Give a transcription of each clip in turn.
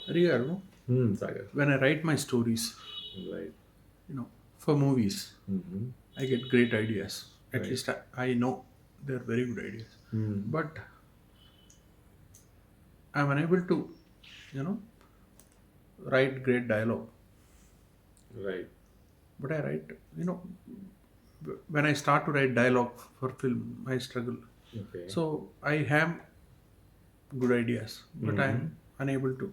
Real, no? Sagar. When I write my stories, Right. you know, for movies, Mm-hmm. I get great ideas. At Right. least I know they're very good ideas. Mm. But I'm unable to, you know, write great dialogue. Right. But I write, you know, when I start to write dialogue for film, I struggle. Okay. So I have good ideas, but Mm-hmm. I'm unable to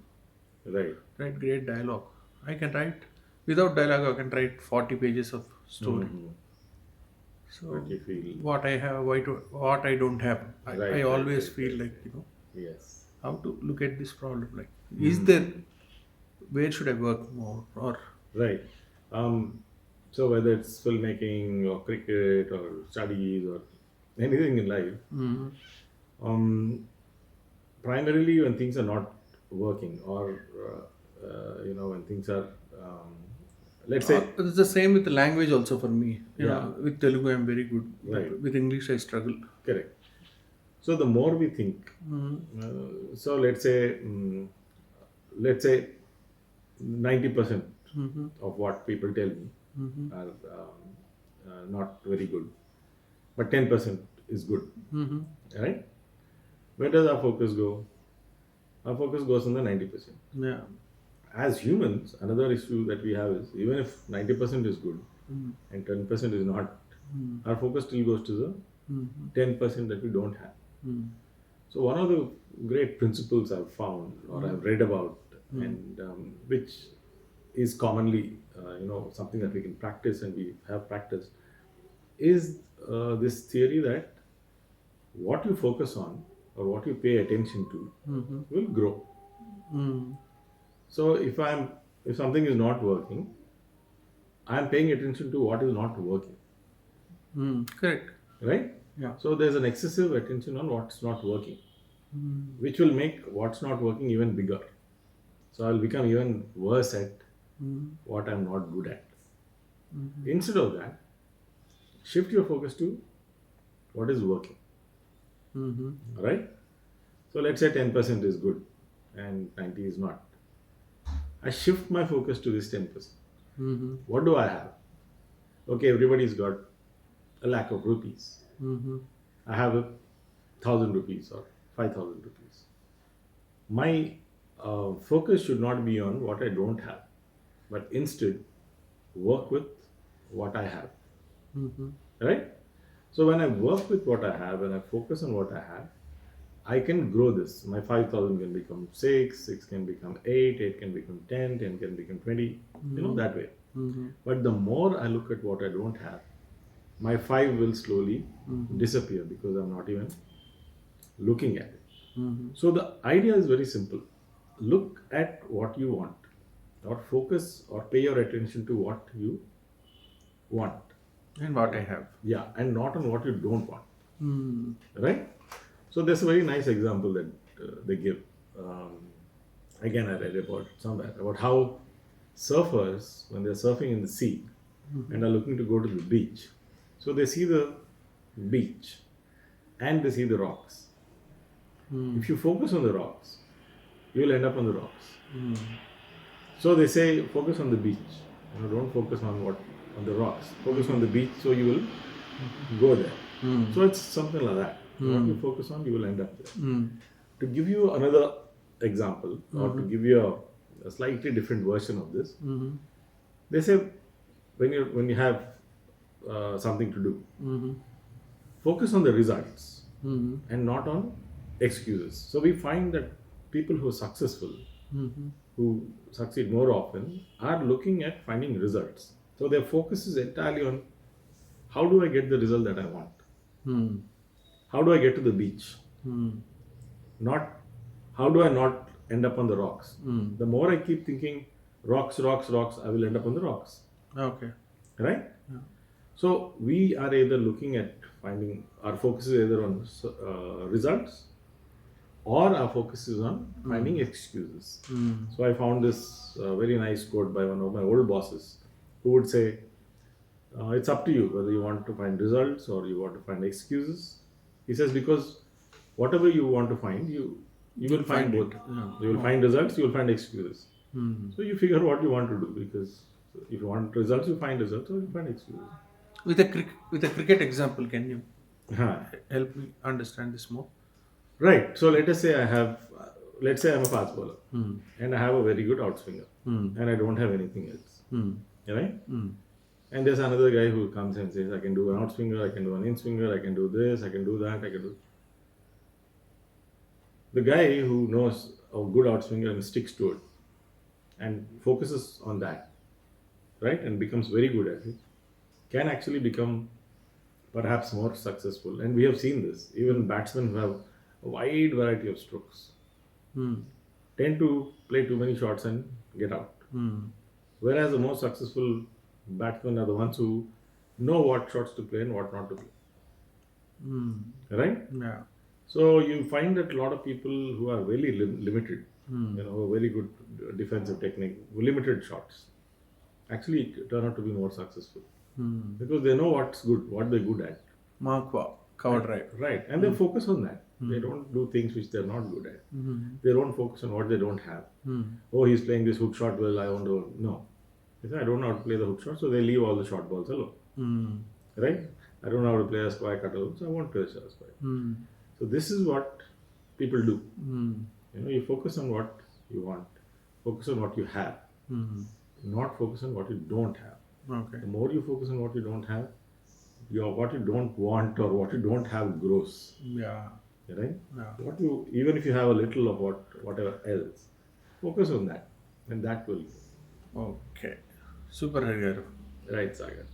Right. write great dialogue. I can write without dialogue. I can write 40 pages of story. Mm-hmm. But So you feel what I have, what I don't have, I right, right, always right, feel right, like, right. you know, Yes. how to look at this problem. Like, is Mm. there, where should I work more, or Right. Um, so whether it's filmmaking or cricket or studies or anything in life, mm, um, primarily when things are not working or when things are let's say it's the same with the language also for me. You yeah, know, with Telugu I'm very good, but right, with English I struggle. correct. So the more we think, Mm, so let's say 90% mm-hmm, of what people tell me mm-hmm, are not very good, but 10% is good, mm-hmm. right? Where does our focus go? Our focus goes on the 90%. Yeah. As humans, another issue that we have is even if 90% is good Mm, and 10% is not, mm, our focus still goes to the mm, 10% that we don't have. mm, So, one of the great principles I've found or mm, I've read about, mm, and which is commonly, something that we can practice and we have practiced, is this theory that what you focus on or what you pay attention to mm-hmm, will grow. mm, So, if something is not working, I'm paying attention to what is not working, correct. right? Yeah. So there's an excessive attention on what's not working, Mm, which will make what's not working even bigger. So I'll become even worse at mm, what I'm not good at. mm, Instead of that, shift your focus to what is working, mm-hmm, right? So let's say 10% is good and 90 is not. I shift my focus to this 10%. mm-hmm, What do I have? Okay, everybody's got a lakh of rupees. mm-hmm, I have 1,000 rupees or 5,000 rupees. My focus should not be on what I don't have, but instead work with what I have, mm-hmm, right? So when I work with what I have and I focus on what I have, I can grow this. My 5,000 can become 6, 6 can become 8, 8 can become 10, 10 can become 20, mm-hmm, that way. mm-hmm, But the more I look at what I don't have, my 5 will slowly mm-hmm, disappear because I'm not even looking at it. mm-hmm. So the idea is very simple. Look at what you want, or focus or pay your attention to what you want. And what I have. Yeah, and not on what you don't want, Mm, right? So there's a very nice example that they give. Um, Again, I read about it somewhere about how surfers, when they're surfing in the sea and are looking to go to the beach, so they see the beach and they see the rocks. mm, If you focus on the rocks, you will end up on the rocks. mm, So they say focus on the beach. Don't focus on what on the rocks. Focus on the beach, so you will go there. mm, So it's something like that. What you mm, focus on, you will end up there. mm, To give you another example, or to mm-hmm, give you a slightly different version of this, mm-hmm, they say when you have something to do, mm-hmm, focus on the results mm-hmm, and not on excuses. So we find that people who are successful, mm-hmm, who succeed more often, are looking at finding results. So their focus is entirely on how do I get the result that I want? mm, How do I get to the beach? mm, Not how do I not end up on the rocks? mm. The more I keep thinking rocks, rocks, rocks, I will end up on the rocks. Okay. Right? Yeah. So we are either looking at finding our focus is either on results or our focus is on finding Mm, excuses. mm, So I found this very nice quote by one of my old bosses who would say, it's up to you whether you want to find results or you want to find excuses. He says, because whatever you want to find, you will find both. You will find results, you will find excuses. So you figure what you want to do, because if you want results, you find results, or you find excuses. With a cricket example, can you Huh. help me understand this more? Right. So let us say let's say I'm a fast bowler, and I have a very good outswinger, and I don't have anything else. Right? And there's another guy who comes and says, I can do an outswinger, I can do an in-swinger, I can do this, I can do that, I can do. The guy who knows a good outswinger and sticks to it and focuses on that, right, and becomes very good at it, can actually become perhaps more successful. And we have seen this. Even batsmen who have a wide variety of strokes tend to play too many shots and get out. Whereas the most successful batsmen are the ones who know what shots to play and what not to play. Right? Yeah. So you find that a lot of people who are very limited, a very good defensive technique, limited shots, actually turn out to be more successful. Because they know what's good, what they're good at. Mark covered right. Right. And they focus on that. They don't do things which they're not good at. They don't focus on what they don't have. Oh, he's playing this hook shot well, I want to. No. They say, I don't know how to play the hook shot, so they leave all the short balls alone. Right? I don't know how to play a square cutter, so I won't play a square. So this is what people do. You focus on what you want, focus on what you have, not focus on what you don't have. Okay. The more you focus on what you don't have, what you don't want or what you don't have grows. Right? Yeah. Even if you have a little of whatever else, focus on that, and that will. Okay. Super, Harigaru. Right, Sagar.